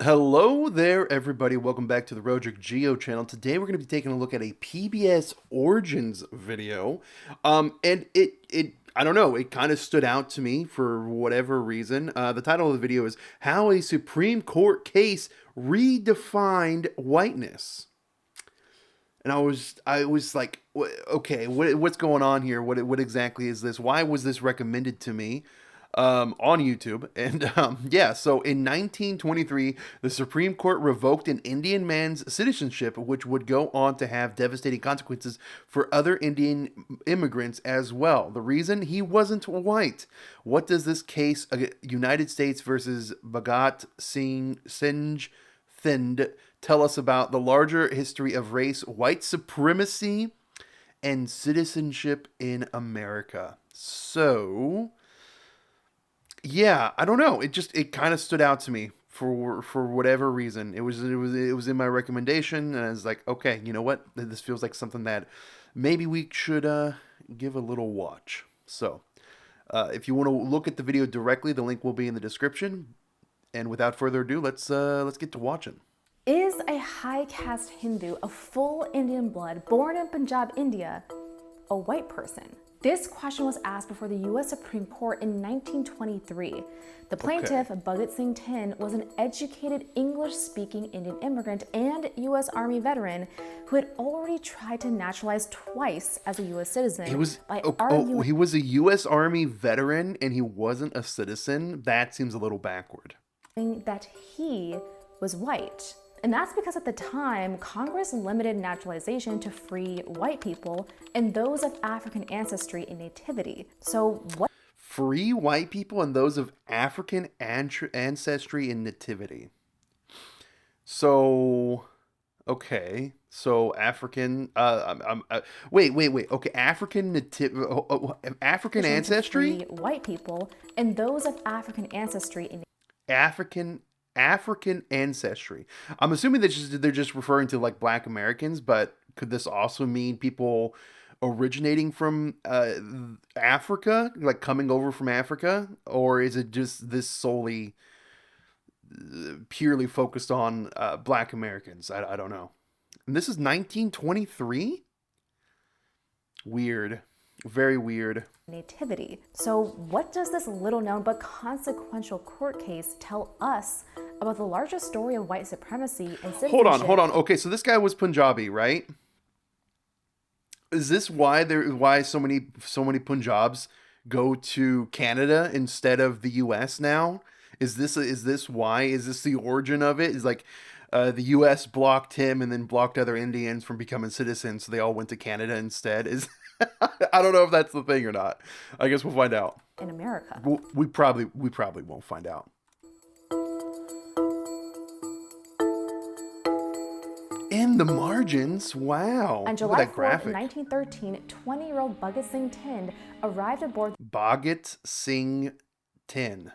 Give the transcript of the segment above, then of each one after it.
Hello there, everybody. Welcome back to the Roderick Geo channel. Today we're going to be taking a look at a PBS Origins video. And I don't know, it kind of stood out to me for whatever reason. The title of the video is How a Supreme Court Case Redefined Whiteness. And I was like, okay, what's going on here? What exactly is this? Why was this recommended to me? On YouTube. And yeah, so in 1923, the Supreme Court revoked an Indian man's citizenship, which would go on to have devastating consequences for other Indian immigrants as well. The reason he wasn't white. What does this case, United States versus Bhagat Singh Thind, tell us about the larger history of race, white supremacy, and citizenship in America? So, yeah, I don't know. It kind of stood out to me for whatever reason. It was in my recommendation, and I was like, okay, you know what? This feels like something that maybe we should give a little watch. So, if you want to look at the video directly, the link will be in the description. And without further ado, let's get to watching. Is a high caste Hindu of full Indian blood born in Punjab, India, a white person? This question was asked before the U.S. Supreme Court in 1923. The plaintiff, Okay. Bhagat Singh Thind, was an educated English-speaking Indian immigrant and U.S. Army veteran who had already tried to naturalize twice as a U.S. citizen He was by oh, arguing he was a U.S. Army veteran and he wasn't a citizen. That seems a little backward. that he was white. And that's because at the time, Congress limited naturalization to free white people and those of African ancestry and nativity. So what Free white people and those of African ancestry and nativity. So, okay. So African. Wait. Okay, African to ancestry. free white people and those of African ancestry and African African ancestry. I'm assuming they're just referring to like Black Americans, but could this also mean people originating from Africa, like coming over from Africa, or is it just this solely purely focused on Black Americans? I don't know. And this is 1923. Weird, very weird. nativity. So what does this little known but consequential court case tell us about the larger story of white supremacy and citizenship? Hold on. Okay, so this guy was Punjabi, right? Is this why so many Punjabs go to Canada instead of the U.S. now? Is this why? Is this the origin of it? Is like the U.S. blocked him and then blocked other Indians from becoming citizens, so they all went to Canada instead? Is I don't know if that's the thing or not. I guess we'll find out. In America. We probably won't find out. In the margins, wow. On Look at that July 4th, graphic. 1913, 20-year-old Bhagat Singh Thind arrived aboard Bhagat Singh 10.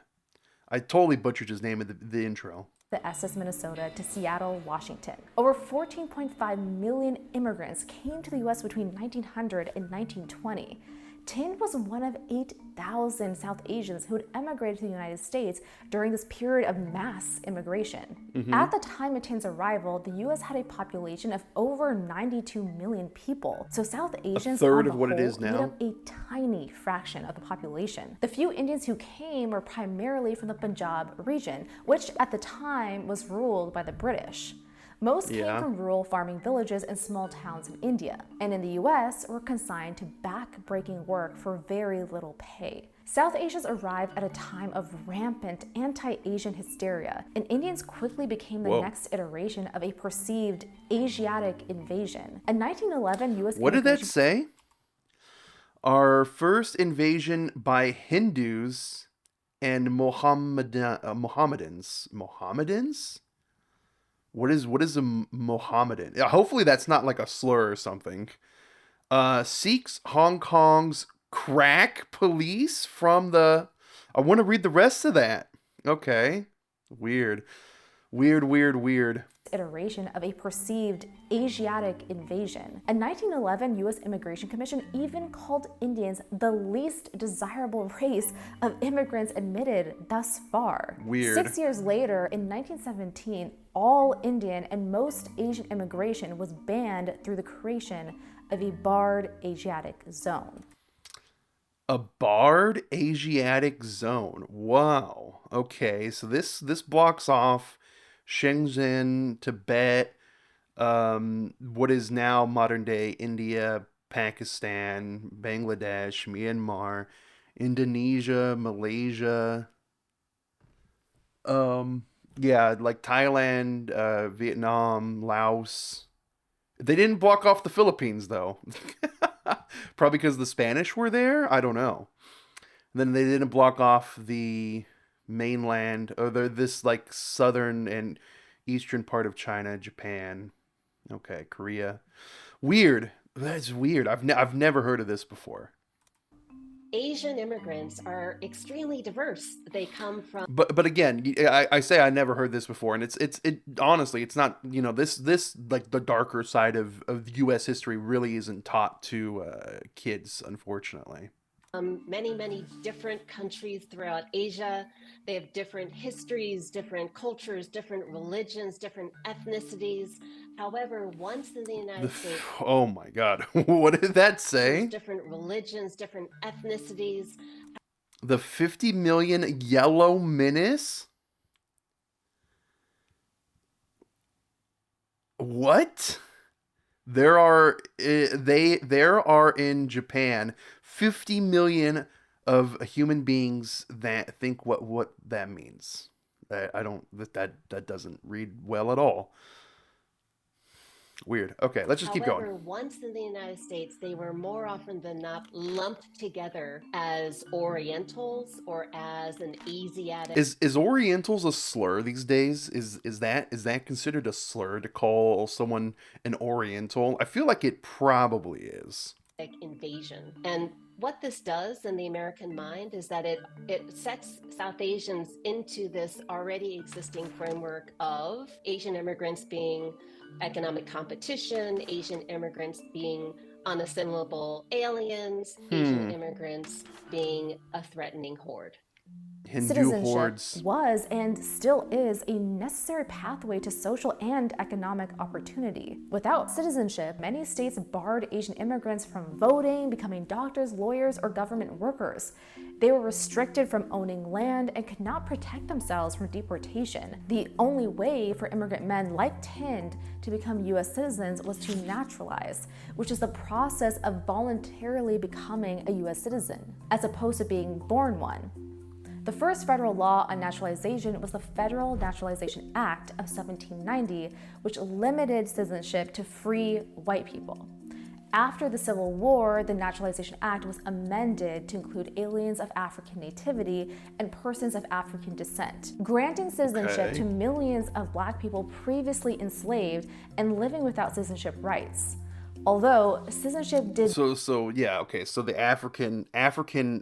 I totally butchered his name in the intro. the SS Minnesota to Seattle, Washington. Over 14.5 million immigrants came to the US between 1900 and 1920. Thind was one of 8,000 South Asians who had emigrated to the United States during this period of mass immigration. At the time of Thind's arrival, the US had a population of over 92 million people. So South Asians third on of the what it whole is made now. up a tiny fraction of the population. The few Indians who came were primarily from the Punjab region, which at the time was ruled by the British. Most came Yeah. from rural farming villages and small towns in India, and in the US were consigned to back-breaking work for very little pay. South Asians arrived at a time of rampant anti-Asian hysteria, and Indians quickly became the Whoa. next iteration of a perceived Asiatic invasion. In 1911, US What did that immigration say? Our first invasion by Hindus and Mohammedans. Mohammedans? What is a Mohammedan? Yeah, hopefully that's not like a slur or something. Seeks Hong Kong's crack police from the. I want to read the rest of that. Okay, weird. Weird, weird, weird. Iteration of a perceived Asiatic invasion. A 1911 U.S. Immigration Commission even called Indians the least desirable race of immigrants admitted thus far. Weird. 6 years later, in 1917, all Indian and most Asian immigration was banned through the creation of a barred Asiatic zone. A barred Asiatic zone. Wow. Okay, so this blocks off Shenzhen, Tibet, what is now modern day India, Pakistan, Bangladesh, Myanmar, Indonesia, Malaysia, um, yeah, like Thailand, Vietnam, Laos. They didn't block off the Philippines though. Probably because the Spanish were there. I don't know. Then they didn't block off the mainland or this like southern and eastern part of China, Japan. Okay, Korea. Weird. That's weird. I've never heard of this before. Asian immigrants are extremely diverse. They come from But again, I say I never heard this before, and it honestly, it's not, this like the darker side of U.S. history really isn't taught to kids, unfortunately. many, many different countries throughout Asia. They have different histories, different cultures, different religions, different ethnicities. However, once in the United States, Oh my God, what did that say? different religions, different ethnicities. The 50 million yellow menace? What? There are in Japan 50 million of human beings that think what that means. I don't that doesn't read well at all. Weird. Okay, let's just keep However, going. once in the United States, they were more often than not lumped together as Orientals or as an Asiatic Is Orientals a slur these days? Is that considered a slur to call someone an Oriental? I feel like it probably is. invasion. And what this does in the American mind is that it sets South Asians into this already existing framework of Asian immigrants being economic competition, Asian immigrants being unassimilable aliens, Asian immigrants being a threatening horde. Hindu Citizenship hordes. was and still is a necessary pathway to social and economic opportunity. Without citizenship, many states barred Asian immigrants from voting, becoming doctors, lawyers, or government workers. They were restricted from owning land and could not protect themselves from deportation. The only way for immigrant men like Tind to become U.S. citizens was to naturalize, which is the process of voluntarily becoming a U.S. citizen, as opposed to being born one. The first federal law on naturalization was the Federal Naturalization Act of 1790, which limited citizenship to free white people. After the Civil War, the Naturalization Act was amended to include aliens of African nativity and persons of African descent, granting citizenship to millions of Black people previously enslaved and living without citizenship rights. Although citizenship did So yeah, okay. So the African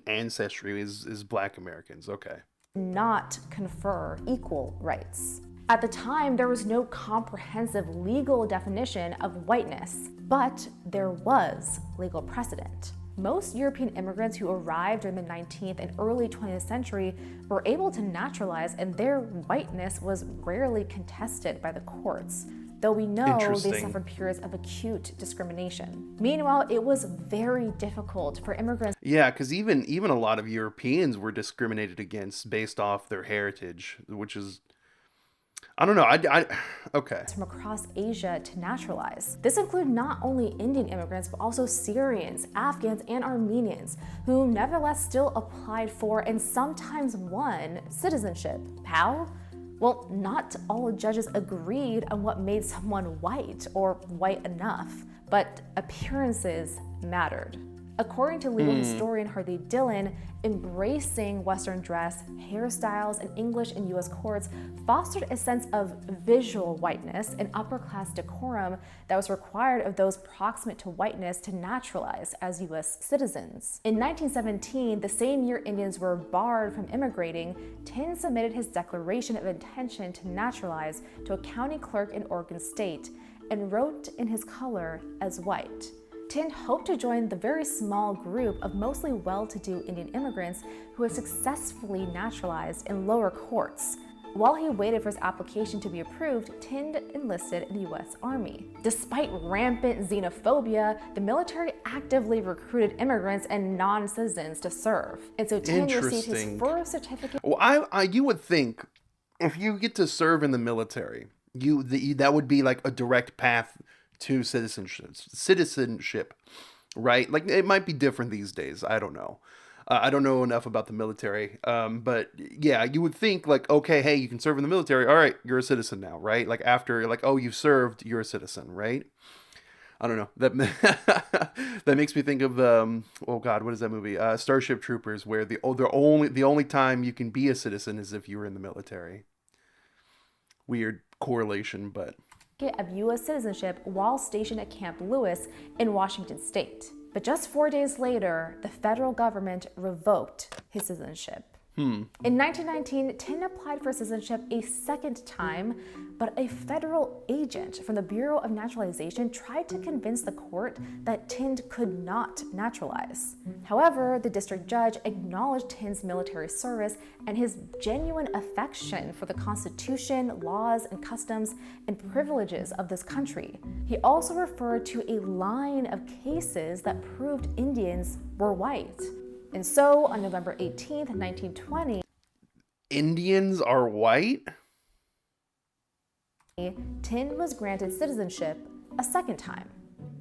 ancestry is Black Americans. Okay. not confer equal rights. At the time, there was no comprehensive legal definition of whiteness, but there was legal precedent. Most European immigrants who arrived during the 19th and early 20th century were able to naturalize, and their whiteness was rarely contested by the courts, though we know they Interesting. suffered periods of acute discrimination. Meanwhile, it was very difficult for immigrants Yeah, because even a lot of Europeans were discriminated against based off their heritage, which is, I don't know. Okay. from across Asia to naturalize. This included not only Indian immigrants, but also Syrians, Afghans, and Armenians, who nevertheless still applied for and sometimes won citizenship. How? Well, not all judges agreed on what made someone white or white enough, but appearances mattered. According to legal historian Harley Dillon, embracing Western dress, hairstyles, and English in U.S. courts fostered a sense of visual whiteness and upper-class decorum that was required of those proximate to whiteness to naturalize as U.S. citizens. In 1917, the same year Indians were barred from immigrating, Tin submitted his declaration of intention to naturalize to a county clerk in Oregon State and wrote in his color as white. Tin hoped to join the very small group of mostly well-to-do Indian immigrants who had successfully naturalized in lower courts. While he waited for his application to be approved, Tin enlisted in the U.S. Army. Despite rampant xenophobia, the military actively recruited immigrants and non-citizens to serve. And so Tin received his first certificate. Well, you would think if you get to serve in the military, that would be like a direct path to citizenship, right? Like it might be different these days. I don't know. I don't know enough about the military. But yeah, you would think like, okay, hey, you can serve in the military. All right, you're a citizen now, right? Like after, like, oh, you've served, you're a citizen, right? I don't know. That that makes me think of oh God, what is that movie? Starship Troopers, where the only time you can be a citizen is if you were in the military. Weird correlation, but of U.S. citizenship while stationed at Camp Lewis in Washington State. But just 4 days later, the federal government revoked his citizenship. In 1919, Tin applied for citizenship a second time, but a federal agent from the Bureau of Naturalization tried to convince the court that Tin could not naturalize. However, the district judge acknowledged Tin's military service and his genuine affection for the Constitution, laws, and customs and privileges of this country. He also referred to a line of cases that proved Indians were white. And so, on November 18th, 1920, Indians are white? Tin was granted citizenship a second time.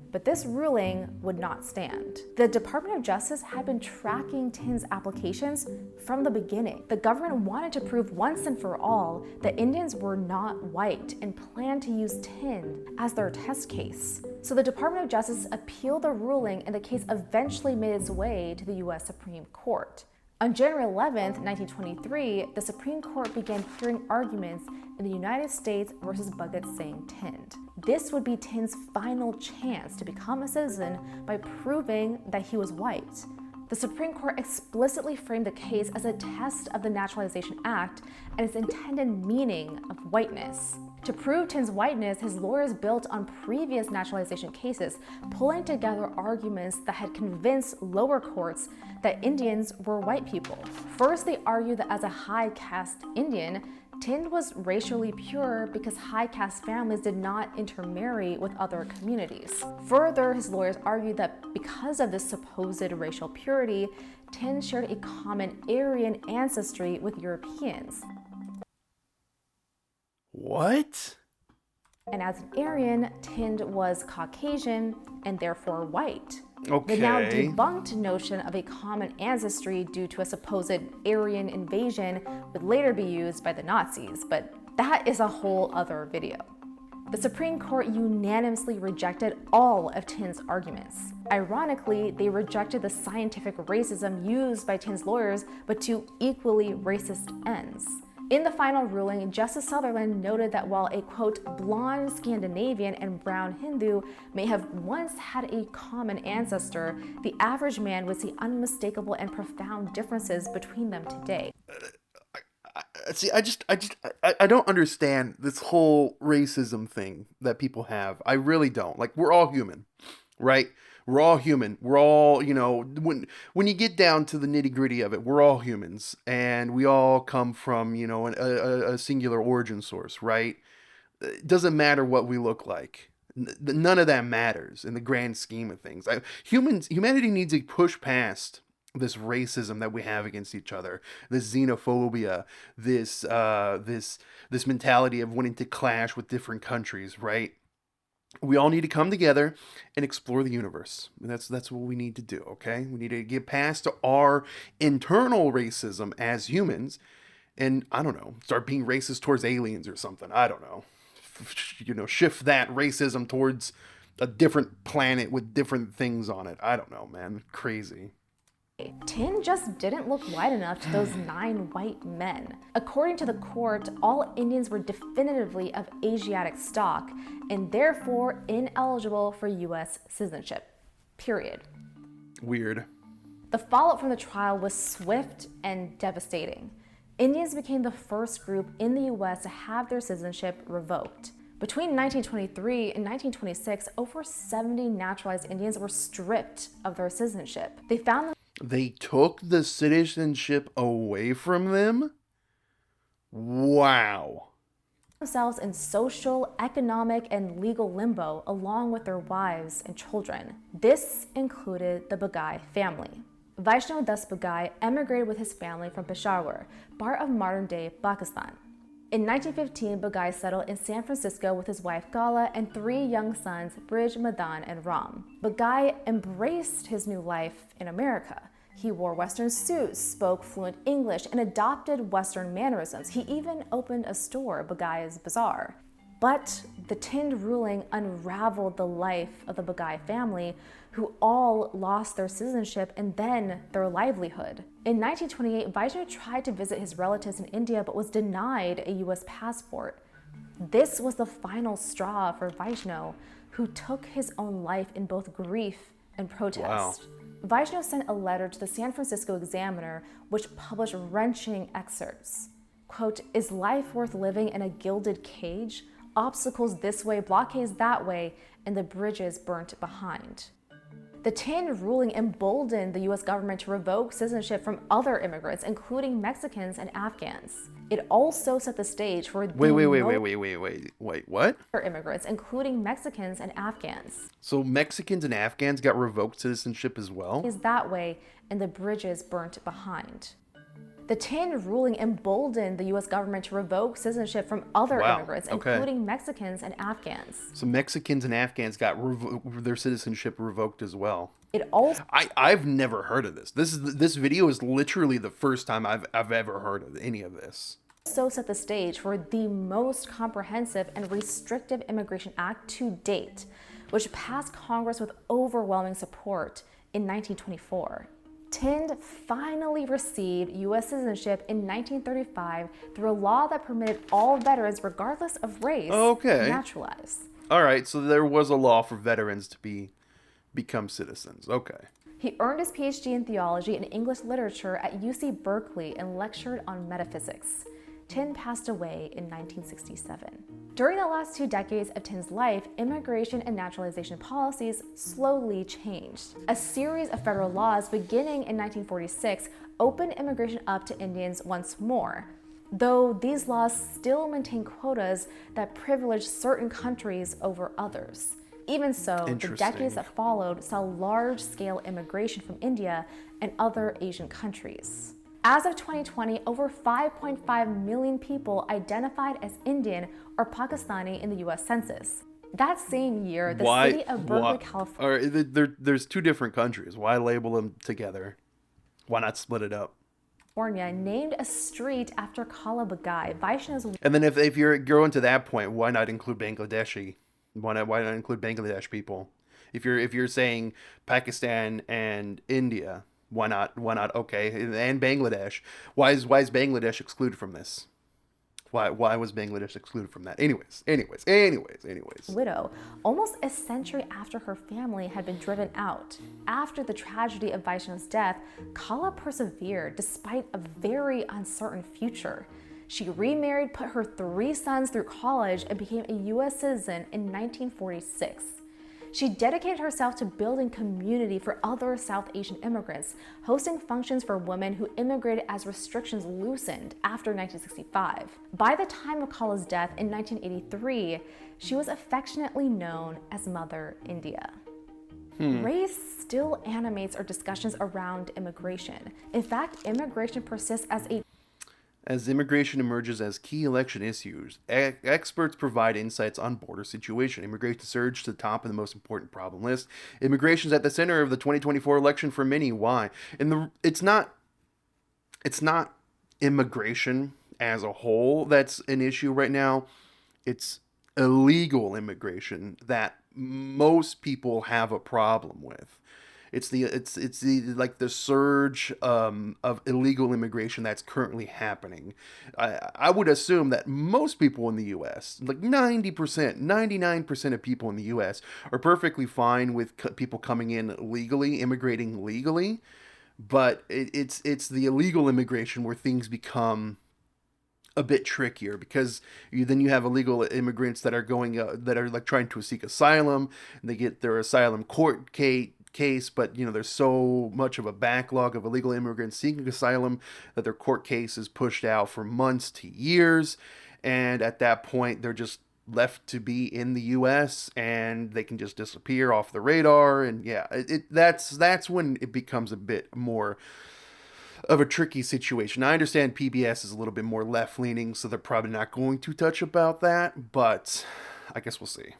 But this ruling would not stand. The Department of Justice had been tracking Tin's applications from the beginning. The government wanted to prove once and for all that Indians were not white and planned to use Tin as their test case. So the Department of Justice appealed the ruling, and the case eventually made its way to the U.S. Supreme Court. On January 11th, 1923, the Supreme Court began hearing arguments in the United States versus Bhagat Singh Tin. This would be Tin's final chance to become a citizen by proving that he was white. The Supreme Court explicitly framed the case as a test of the Naturalization Act and its intended meaning of whiteness. To prove Tin's whiteness, his lawyers built on previous naturalization cases, pulling together arguments that had convinced lower courts that Indians were white people. First, they argued that as a high caste Indian, Tin was racially pure because high caste families did not intermarry with other communities. Further, his lawyers argued that because of this supposed racial purity, Tin shared a common Aryan ancestry with Europeans. What? And as an Aryan, Tin was Caucasian and therefore white. Okay. The now debunked notion of a common ancestry due to a supposed Aryan invasion would later be used by the Nazis, but that is a whole other video. The Supreme Court unanimously rejected all of Tin's arguments. Ironically, they rejected the scientific racism used by Tin's lawyers, but to equally racist ends. In the final ruling, Justice Sutherland noted that while a, quote, blonde Scandinavian and brown Hindu may have once had a common ancestor, the average man would see unmistakable and profound differences between them today. See, I don't understand this whole racism thing that people have. I really don't. Like, we're all human, right? We're all human. We're all, when you get down to the nitty gritty of it, we're all humans, and we all come from, a singular origin source, right? It doesn't matter what we look like. None of that matters in the grand scheme of things. Humanity needs to push past this racism that we have against each other, this xenophobia, this mentality of wanting to clash with different countries, right? We all need to come together and explore the universe. That's what we need to do, okay? We need to get past our internal racism as humans and, I don't know, start being racist towards aliens or something. I don't know. Shift that racism towards a different planet with different things on it. I don't know, man. Crazy. 10 just didn't look white enough to those 9 white men. According to the court, all Indians were definitively of Asiatic stock and therefore ineligible for U.S. citizenship. Period. Weird. The fallout from the trial was swift and devastating. Indians became the first group in the U.S. to have their citizenship revoked. Between 1923 and 1926, over 70 naturalized Indians were stripped of their citizenship. They took the citizenship away from them? Wow. Themselves in social, economic, and legal limbo along with their wives and children. This included the Bagai family. Vaishno Das Bagai emigrated with his family from Peshawar, part of modern-day Pakistan. In 1915, Bagai settled in San Francisco with his wife Gala and 3 young sons, Brij, Madan, and Ram. Bagai embraced his new life in America. He wore Western suits, spoke fluent English, and adopted Western mannerisms. He even opened a store, Bagai's Bazaar. But the Thind ruling unraveled the life of the Bagai family, who all lost their citizenship and then their livelihood. In 1928, Vaishno tried to visit his relatives in India but was denied a U.S. passport. This was the final straw for Vaishno, who took his own life in both grief and protest. Wow. Vaishno sent a letter to the San Francisco Examiner, which published wrenching excerpts. Quote, "Is life worth living in a gilded cage? Obstacles this way, blockades that way, and the bridges burnt behind." The Thind ruling emboldened the U.S. government to revoke citizenship from other immigrants, including Mexicans and Afghans. It also set the stage for Wait, what? other immigrants, including Mexicans and Afghans. So Mexicans and Afghans got revoked citizenship as well? Is that way, and the bridges burnt behind. The Thind ruling emboldened the U.S. government to revoke citizenship from other immigrants, including Mexicans and Afghans. So Mexicans and Afghans got their citizenship revoked as well. It also I've never heard of this. This video is literally the first time I've ever heard of any of this. set the stage for the most comprehensive and restrictive immigration act to date, which passed Congress with overwhelming support in 1924. Thind finally received U.S. citizenship in 1935 through a law that permitted all veterans, regardless of race, to naturalize. All right, so there was a law for veterans to become citizens. Okay. He earned his PhD in theology and English literature at UC Berkeley and lectured on metaphysics. Thind passed away in 1967. During the last 2 decades of Thind's life, immigration and naturalization policies slowly changed. A series of federal laws beginning in 1946 opened immigration up to Indians once more, though these laws still maintain quotas that privilege certain countries over others. Even so, the decades that followed saw large-scale immigration from India and other Asian countries. As of 2020, over 5.5 million people identified as Indian or Pakistani in the U.S. Census. That same year, the city of Berkeley, California... All right, there's 2 different countries. Why label them together? Why not split it up? named a street after Kala Bagai, Vaishno's... And then if you're going to that point, why not include Bangladeshi? Why not include Bangladesh people? If you're saying Pakistan and India, why not? Okay, and Bangladesh. Why is Bangladesh excluded from this? Why was Bangladesh excluded from that? Anyways. widow, almost a century after her family had been driven out. After the tragedy of Vaishno's death, Kala persevered despite a very uncertain future. She remarried, put her 3 sons through college, and became a U.S. citizen in 1946. She dedicated herself to building community for other South Asian immigrants, hosting functions for women who immigrated as restrictions loosened after 1965. By the time of Kala's death in 1983, she was affectionately known as Mother India. Race still animates our discussions around immigration. In fact, immigration persists As immigration emerges as key election issues, experts provide insights on border situation. Immigration surged to the top of the most important problem list. Immigration is at the center of the 2024 election for many. Why? It's not immigration as a whole that's an issue right now. It's illegal immigration that most people have a problem with. It's the like the surge of illegal immigration that's currently happening. I would assume that most people in the U.S., like 90%, 99% of people in the U.S., are perfectly fine with people coming in legally, immigrating legally. But it's the illegal immigration where things become a bit trickier because then you have illegal immigrants that are going that are like trying to seek asylum, and they get their asylum case, but there's so much of a backlog of illegal immigrants seeking asylum that their court case is pushed out for months to years, and at that point they're just left to be in the US and they can just disappear off the radar. And yeah, that's when it becomes a bit more of a tricky situation. I understand PBS is a little bit more left leaning, so they're probably not going to touch about that, but I guess we'll see.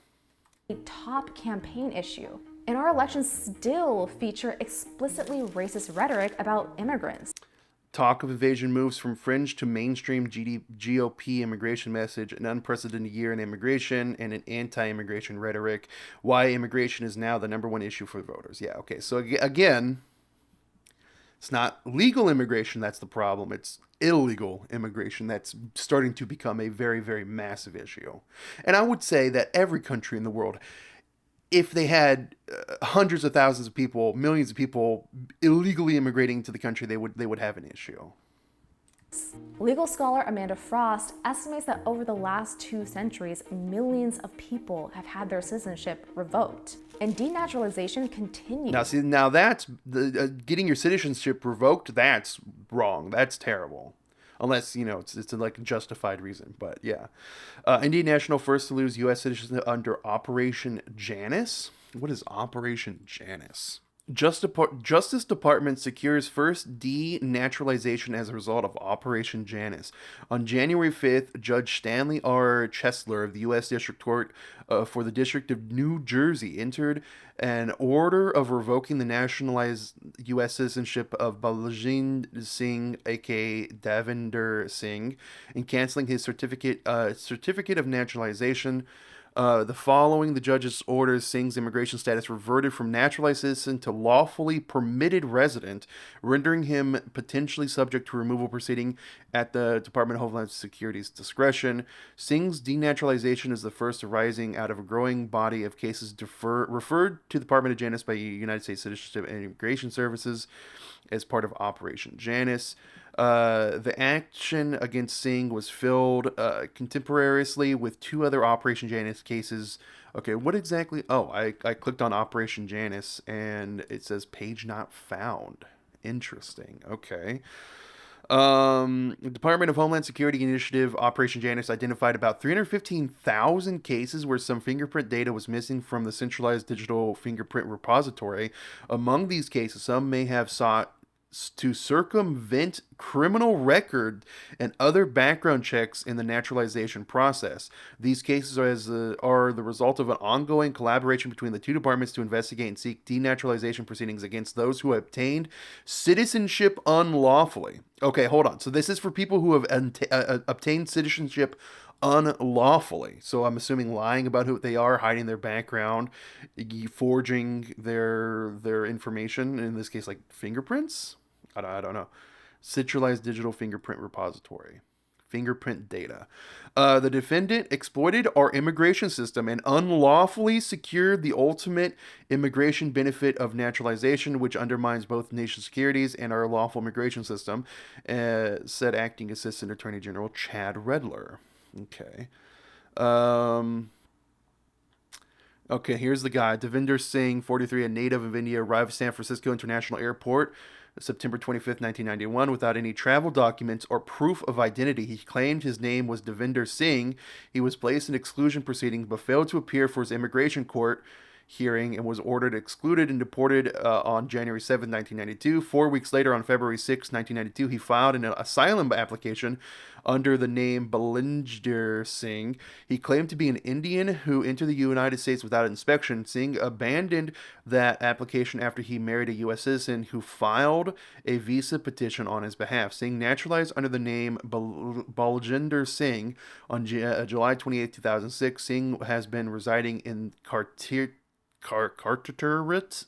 A top campaign issue. And our elections still feature explicitly racist rhetoric about immigrants. Talk of evasion moves from fringe to mainstream GOP immigration message, an unprecedented year in immigration, and an anti immigration rhetoric. Why immigration is now the number one issue for voters. Yeah, okay. So again, it's not legal immigration that's the problem. It's illegal immigration that's starting to become a very, very massive issue. And I would say that every country in the world, if they had hundreds of thousands of people, millions of people illegally immigrating to the country, they would have an issue. Legal scholar Amanda Frost estimates that over the last 2 centuries, millions of people have had their citizenship revoked. And denaturalization continues. Now that's getting your citizenship revoked. That's wrong. That's terrible. Unless it's like a justified reason. But yeah, Indian national first to lose U.S. citizenship under Operation Janus. What is Operation Janus? Justice Department secures first denaturalization as a result of Operation Janus. On January 5th, Judge Stanley R. Chesler of the U.S. District Court for the District of New Jersey entered an order of revoking the nationalized U.S. citizenship of Balajinder Singh, aka Davinder Singh, and canceling his certificate of naturalization. The following the judge's orders, Singh's immigration status reverted from naturalized citizen to lawfully permitted resident, rendering him potentially subject to removal proceeding at the Department of Homeland Security's discretion. Singh's denaturalization is the first arising out of a growing body of cases referred to the Department of Justice by United States Citizenship and Immigration Services as part of Operation Janus. The action against Singh was filled contemporaneously with 2 other Operation Janus cases. Okay, what exactly? Oh, I clicked on Operation Janus and it says page not found. Interesting. Okay. Department of Homeland Security Initiative Operation Janus identified about 315,000 cases where some fingerprint data was missing from the centralized digital fingerprint repository. Among these cases, some may have sought to circumvent criminal record and other background checks in the naturalization process. These cases are the result of an ongoing collaboration between the 2 departments to investigate and seek denaturalization proceedings against those who obtained citizenship unlawfully. Okay, hold on. So this is for people who have obtained citizenship unlawfully. So I'm assuming lying about who they are, hiding their background, forging their information, in this case like fingerprints. I don't know. Centralized digital fingerprint repository. Fingerprint data. The defendant exploited our immigration system and unlawfully secured the ultimate immigration benefit of naturalization, which undermines both nation securities and our lawful immigration system, said Acting Assistant Attorney General Chad Redler. Okay. Okay, here's the guy. Devinder Singh, 43, a native of India, arrived at San Francisco International Airport September 25th, 1991, without any travel documents or proof of identity. He claimed his name was Devinder Singh. He was placed in exclusion proceedings but failed to appear for his immigration court hearing and was ordered excluded and deported on January 7th, 1992. 4 weeks later, on February 6th, 1992, he filed an asylum application under the name Balinder Singh. He claimed to be an Indian who entered the United States without inspection. Singh abandoned that application after he married a U.S. citizen who filed a visa petition on his behalf. Singh naturalized under the name Baljinder Singh on July 28, 2006. Singh has been residing in Carteret,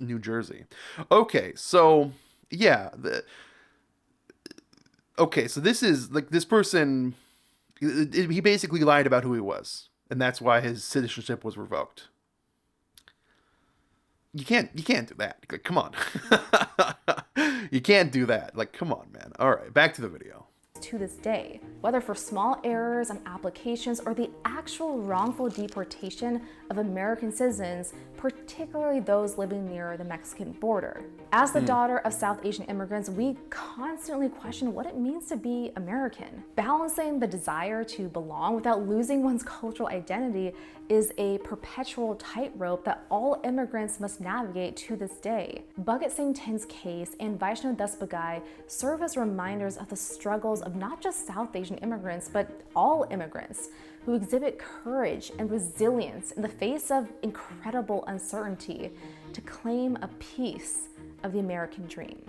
New Jersey. Okay, so yeah, okay, so this is like this person. He basically lied about who he was, and that's why his citizenship was revoked. You can't do that. Like, come on. You can't do that. Like, come on, man. All right, back to the video. To this day, whether for small errors on applications or the actual wrongful deportation of American citizens, particularly those living near the Mexican border. As the daughter of South Asian immigrants, we constantly question what it means to be American. Balancing the desire to belong without losing one's cultural identity is a perpetual tightrope that all immigrants must navigate to this day. Bhagat Singh Thiнд's case and Vaishnav Das Bagai serve as reminders of the struggles of not just South Asian immigrants, but all immigrants who exhibit courage and resilience in the face of incredible uncertainty to claim a piece of the American dream.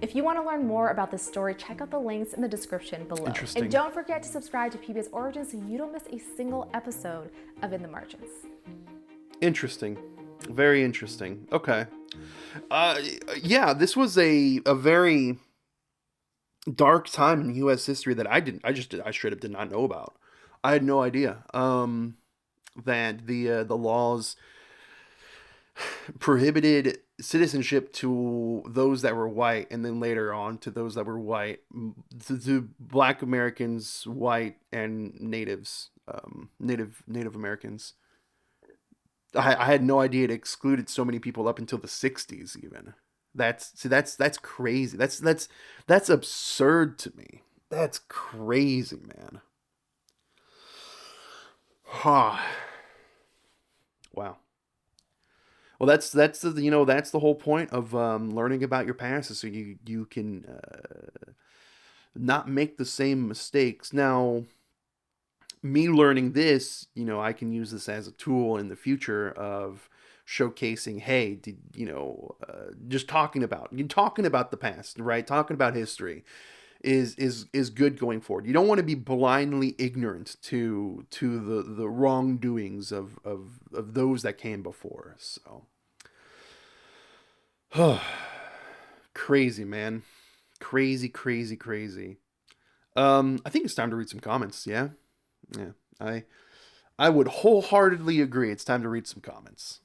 If you want to learn more about this story, check out the links in the description below. Interesting. And don't forget to subscribe to PBS Origins so you don't miss a single episode of In the Margins. Interesting. Very interesting. Okay. Yeah, this was a very dark time in U.S. history that I straight up did not know about. I had no idea that the laws prohibited citizenship to those that were white, and then later on to those that were white, to Black Americans, white, and natives, Native Americans. I had no idea it excluded so many people up until the 60s even. That's crazy. That's absurd to me. That's crazy, man. Huh. Wow. Well, that's that's the whole point of learning about your past, is so you can not make the same mistakes. Now, me learning this, I can use this as a tool in the future of showcasing, hey, just talking about the past, right? Talking about history is good going forward. You don't want to be blindly ignorant to the wrongdoings of those that came before. So crazy, man. Crazy, crazy, crazy. I think it's time to read some comments. Yeah. Yeah. I would wholeheartedly agree. It's time to read some comments.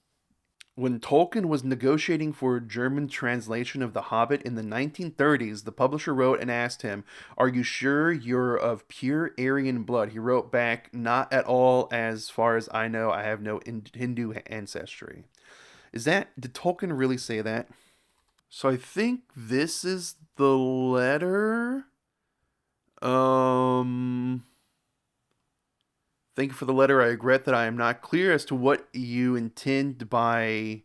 When Tolkien was negotiating for a German translation of The Hobbit in the 1930s, the publisher wrote and asked him, "Are you sure you're of pure Aryan blood?" He wrote back, "Not at all. As far as I know, I have no Hindu ancestry." Did Tolkien really say that? So I think this is the letter. Thank you for the letter. I regret that I am not clear as to what you intend by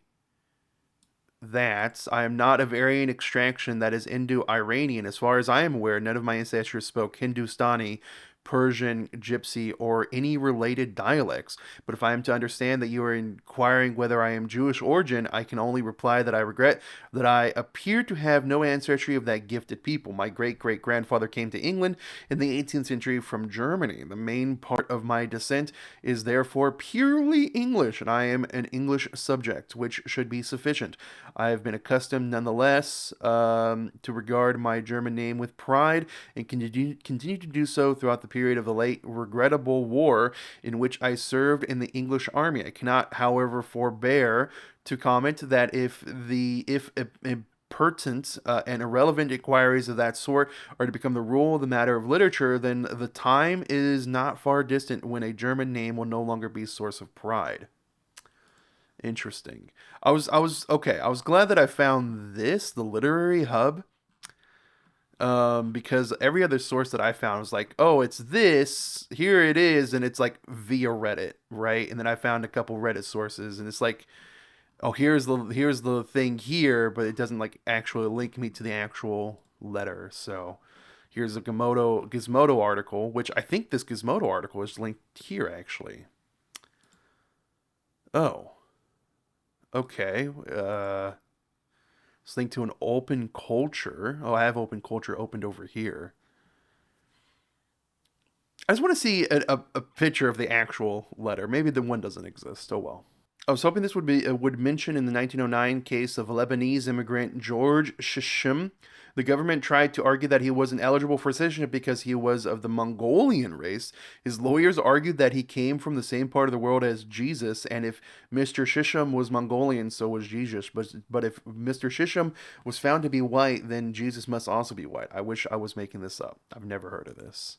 that. I am not of Aryan extraction, that is Indo-Iranian. As far as I am aware, none of my ancestors spoke Hindustani, Persian, Gypsy, or any related dialects. But if I am to understand that you are inquiring whether I am Jewish origin, I can only reply that I regret that I appear to have no ancestry of that gifted people. My great-great-grandfather came to England in the 18th century from Germany. The main part of my descent is therefore purely English, and I am an English subject, which should be sufficient. I have been accustomed nonetheless to regard my German name with pride, and continue to do so throughout the period of the late regrettable war in which I served in the English army. I cannot, however, forbear to comment that if impertinent and irrelevant inquiries of that sort are to become the rule of the matter of literature, then the time is not far distant when a German name will no longer be a source of pride. Interesting. I was okay. I was glad that I found the Literary Hub, because every other source that I found was like, oh, it's this, here it is, and it's like via Reddit, right? And then I found a couple Reddit sources, and it's like, Oh, here's the thing here, but it doesn't like actually link me to the actual letter. So here's a Gizmodo article, which I think this Gizmodo article is linked here actually. Oh, okay. It's linked to an open culture. Oh, I have open culture opened over here. I just want to see a picture of the actual letter. Maybe the one doesn't exist. Oh well. I was hoping this would mention in the 1909 case of Lebanese immigrant George Shishim. The government tried to argue that he wasn't eligible for citizenship because he was of the Mongolian race. His lawyers argued that he came from the same part of the world as Jesus, and if Mr. Shishim was Mongolian, so was Jesus. But if Mr. Shishim was found to be white, then Jesus must also be white. I wish I was making this up. I've never heard of this.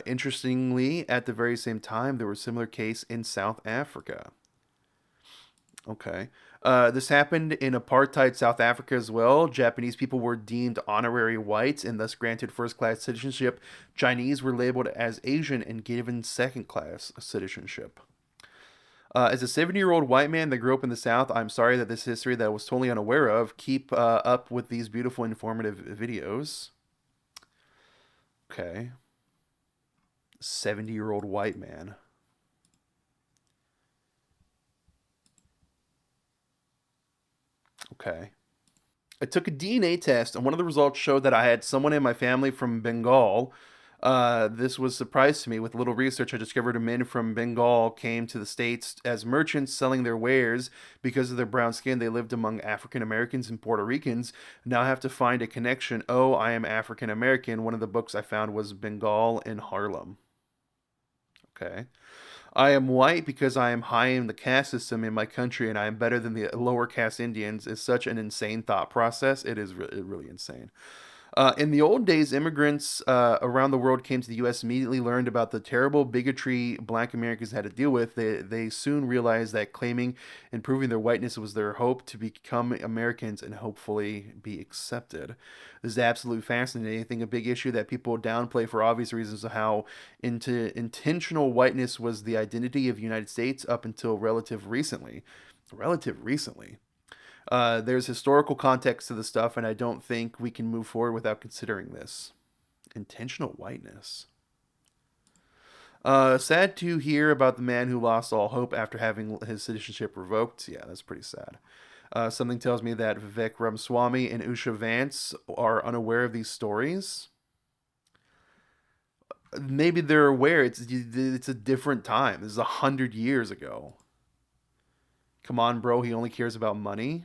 Interestingly, at the very same time, there was a similar case in South Africa. Okay. This happened in apartheid South Africa as well. Japanese people were deemed honorary whites and thus granted first class citizenship. Chinese were labeled as Asian and given second class citizenship. As a 70-year-old white man that grew up in the South, I'm sorry that this history that I was totally unaware of. Keep up with these beautiful, informative videos. Okay. 70-year-old white man. Okay. I took a DNA test, and one of the results showed that I had someone in my family from Bengal. This was a surprise to me. With little research, I discovered men from Bengal came to the States as merchants selling their wares. Because of their brown skin, they lived among African Americans and Puerto Ricans. Now I have to find a connection. Oh, I am African American. One of the books I found was Bengal in Harlem. Okay. I am white because I am high in the caste system in my country and I am better than the lower caste Indians is such an insane thought process. It is really insane. In the old days, immigrants around the world came to the U.S. immediately learned about the terrible bigotry Black Americans had to deal with. They soon realized that claiming and proving their whiteness was their hope to become Americans and hopefully be accepted. This is absolutely fascinating. I think a big issue that people downplay for obvious reasons of how intentional whiteness was the identity of the United States up until relative recently. Relative recently. There's historical context to the stuff, and I don't think we can move forward without considering this. Intentional whiteness. Sad to hear about the man who lost all hope after having his citizenship revoked. Yeah, that's pretty sad. Something tells me that Vivek Ramaswamy and Usha Vance are unaware of these stories. Maybe they're aware. It's a different time. This is 100 years ago. Come on, bro. He only cares about money.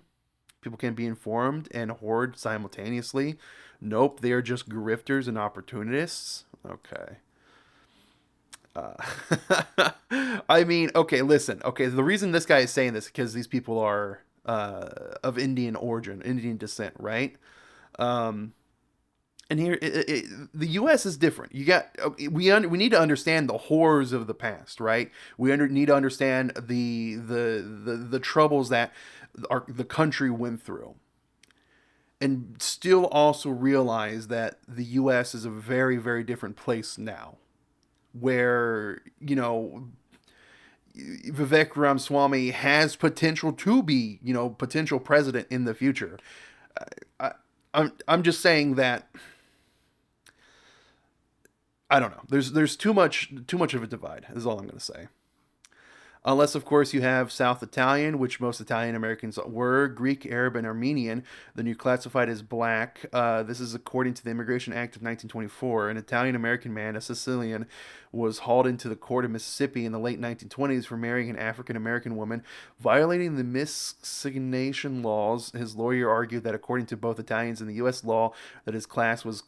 People can be informed and hoard simultaneously. Nope, they are just grifters and opportunists. Okay. Uh, I mean, okay, listen. Okay, the reason this guy is saying this is because these people are of Indian origin, Indian descent, right? Um, and here, the U.S. is different. You got we need to understand the horrors of the past, right? Need to understand the troubles that the country went through, and still also realize that the U.S. is a very different place now, where Vivek Ramaswamy has potential to be potential president in the future. I'm just saying that I don't know. There's too much of a divide. Is all I'm going to say. Unless, of course, you have South Italian, which most Italian Americans were, Greek, Arab, and Armenian, then you're classified as black. This is according to the Immigration Act of 1924. An Italian American man, a Sicilian, was hauled into the court of Mississippi in the late 1920s for marrying an African American woman, violating the miscegenation laws. His lawyer argued that according to both Italians and the U.S. law, that his client was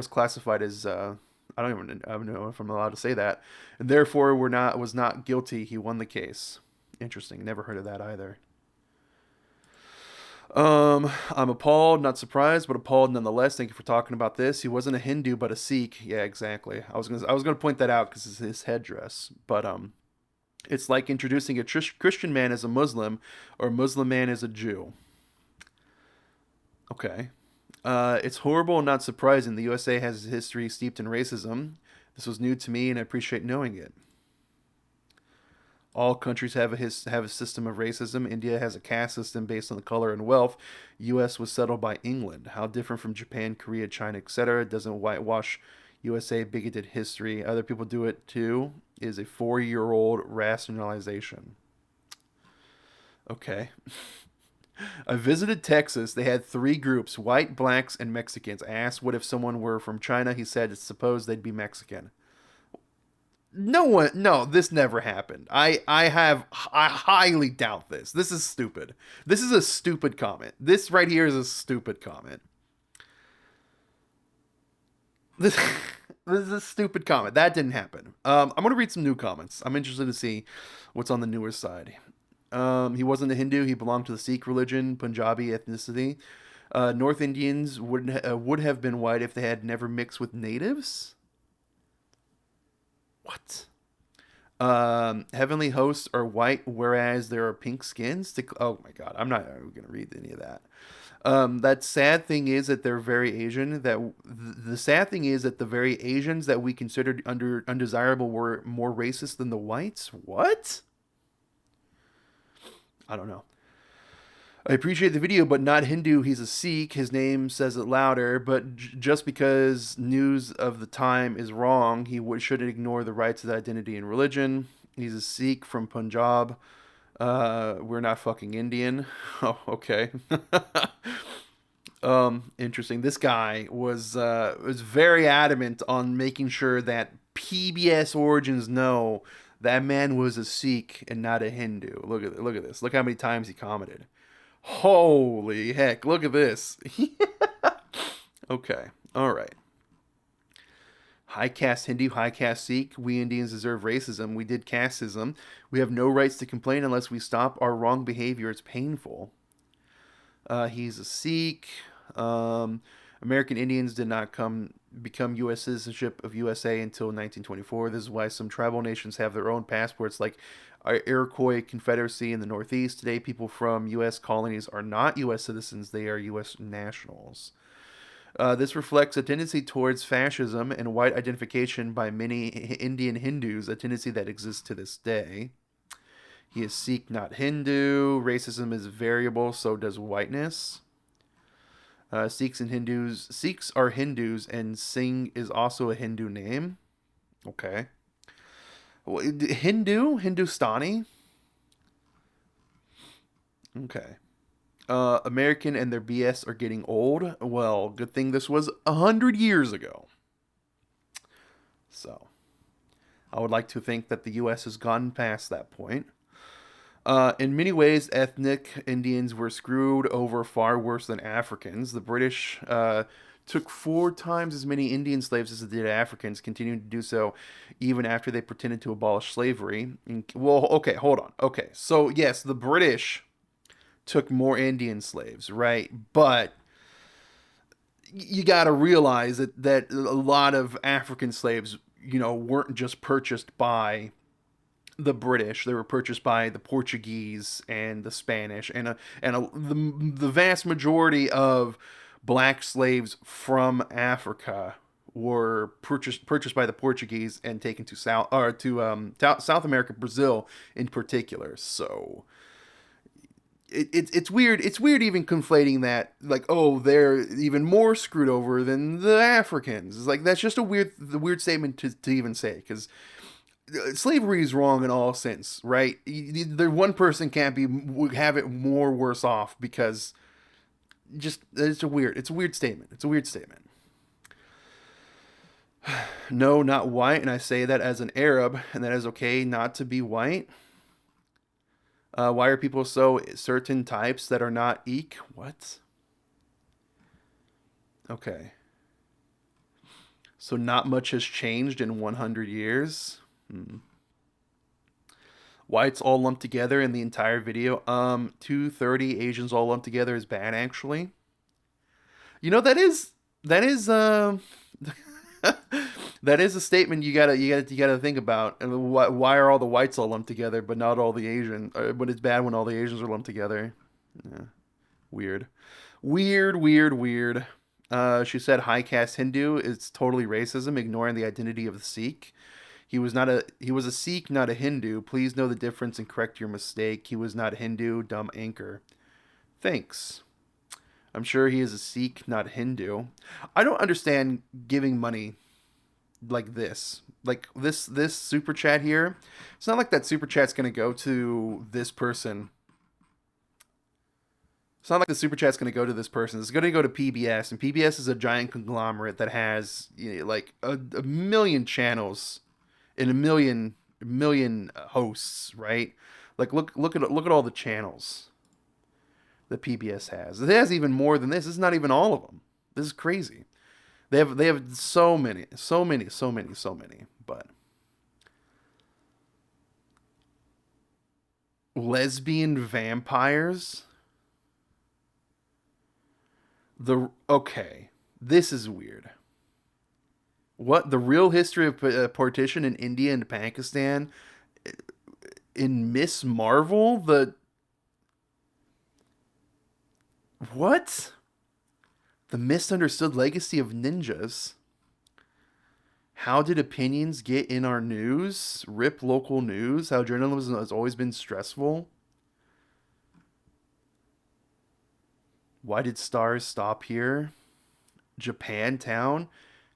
classified as I don't know if I'm allowed to say that. And therefore, was not guilty. He won the case. Interesting. Never heard of that either. I'm appalled, not surprised, but appalled nonetheless. Thank you for talking about this. He wasn't a Hindu, but a Sikh. Yeah, exactly. I was gonna point that out because it's his headdress. But it's like introducing a Christian man as a Muslim, or a Muslim man as a Jew. Okay. It's horrible and not surprising. The USA has a history steeped in racism. This was new to me, and I appreciate knowing it. All countries have a system of racism. India has a caste system based on the color and wealth. U.S. was settled by England. How different from Japan, Korea, China, etc. Doesn't whitewash USA bigoted history. Other people do it too. Is a 4-year-old rationalization. Okay. I visited Texas. They had 3 groups: white, blacks, and Mexicans. I asked what if someone were from China. He said, suppose they'd be Mexican. No one, no, this never happened. I highly doubt this. This is stupid. This is a stupid comment. This right here is a stupid comment. This, this is a stupid comment. That didn't happen. I'm gonna read some new comments. I'm interested to see what's on the newer side. He wasn't a Hindu. He belonged to the Sikh religion, Punjabi ethnicity. North Indians would have been white if they had never mixed with natives. What? Heavenly hosts are white, whereas there are pink skins. Oh my god, I'm not going to read any of that. That sad thing is that they're very Asian. The sad thing is that the very Asians that we considered undesirable were more racist than the whites. What? I don't know. I appreciate the video, but not Hindu. He's a Sikh. His name says it louder. But just because news of the time is wrong, shouldn't ignore the rights of identity and religion. He's a Sikh from Punjab. We're not fucking Indian. Oh, okay. Interesting. This guy was very adamant on making sure that PBS Origins know that man was a Sikh and not a Hindu. Look at this. Look how many times he commented. Holy heck, look at this. Okay, all right. High caste Hindu, high caste Sikh. We Indians deserve racism. We did casteism. We have no rights to complain unless we stop our wrong behavior. It's painful. He's a Sikh. American Indians did not become U.S. citizenship of USA until 1924. This is why some tribal nations have their own passports, like our Iroquois Confederacy in the Northeast. Today, people from U.S. colonies are not U.S. citizens; they are U.S. nationals. This reflects a tendency towards fascism and white identification by many Indian Hindus, a tendency that exists to this day. He is Sikh, not Hindu. Racism is variable, so does whiteness. Sikhs are Hindus, and Singh is also a Hindu name. Okay. Hindustani. Okay. American and their BS are getting old. Well, good thing this was 100 years ago. So, I would like to think that the U.S. has gone past that point. In many ways, ethnic Indians were screwed over far worse than Africans. The British took 4 times as many Indian slaves as they did Africans, continuing to do so even after they pretended to abolish slavery. Well, okay, hold on. Okay, so yes, the British took more Indian slaves, right? But you got to realize that a lot of African slaves, weren't just purchased by the British. They were purchased by the Portuguese and the Spanish, the vast majority of black slaves from Africa were purchased by the Portuguese and taken to South America, Brazil in particular. So it's weird. It's weird even conflating that, like, oh, they're even more screwed over than the Africans. It's like that's just the weird statement to even say, because slavery is wrong in all sense, right? The one person can't have it more worse off because just it's a weird statement. It's a weird statement. No, not white, and I say that as an Arab, and that is okay not to be white. Why are people so certain types that are not eek? What? Okay. So not much has changed in 100 years. Whites all lumped together in the entire video. 230 Asians all lumped together is bad, actually. That is that is a statement you gotta think about. And why are all the whites all lumped together, but not all the Asian? But it's bad when all the Asians are lumped together. Yeah. Weird, weird. She said high caste Hindu is totally racism, ignoring the identity of the Sikh. He was a Sikh, not a Hindu. Please know the difference and correct your mistake. He was not a Hindu, dumb anchor. Thanks. I'm sure he is a Sikh, not Hindu. I don't understand giving money like this. Like this super chat here. It's not like that super chat's gonna go to this person. It's not like the super chat's going to go to this person. It's going to go to PBS, and PBS is a giant conglomerate that has like a million channels and a million hosts, right? Like look at all the channels that PBS has. It has even more than this. This is not even all of them. This is crazy. They have so many, so many, so many, so many. But lesbian vampires. The okay, this is weird. What the real history of partition in India and Pakistan in Miss Marvel? The what? The misunderstood legacy of ninjas. How did opinions get in our news? Rip local news. How journalism has always been stressful. Why did stars stop here? Japantown.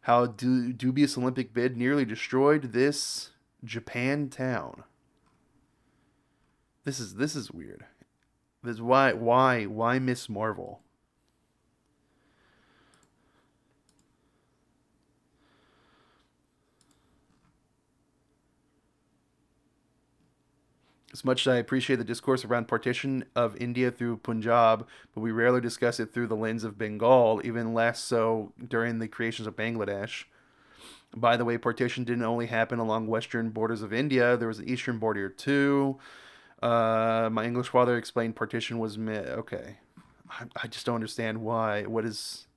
How dubious Olympic bid nearly destroyed this Japantown. This is weird. This why Miss Marvel? As much as I appreciate the discourse around partition of India through Punjab, but we rarely discuss it through the lens of Bengal, even less so during the creations of Bangladesh. By the way, partition didn't only happen along western borders of India. There was an eastern border too. My English father explained partition was okay. I just don't understand why. What is?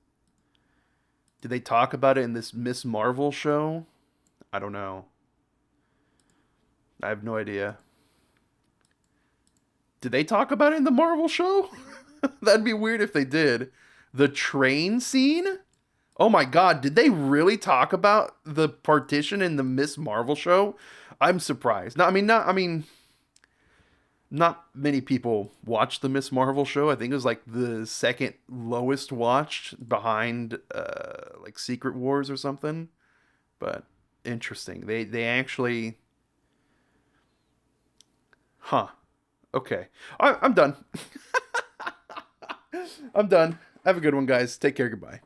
Did they talk about it in this Miss Marvel show? I don't know. I have no idea. Did they talk about it in the Marvel show? That'd be weird if they did. The train scene? Oh my god, did they really talk about the partition in the Miss Marvel show? I'm surprised. Not many people watched the Miss Marvel show. I think it was like the second lowest watched behind like Secret Wars or something. But interesting. They actually huh. Okay. I'm done. I'm done. Have a good one, guys. Take care. Goodbye.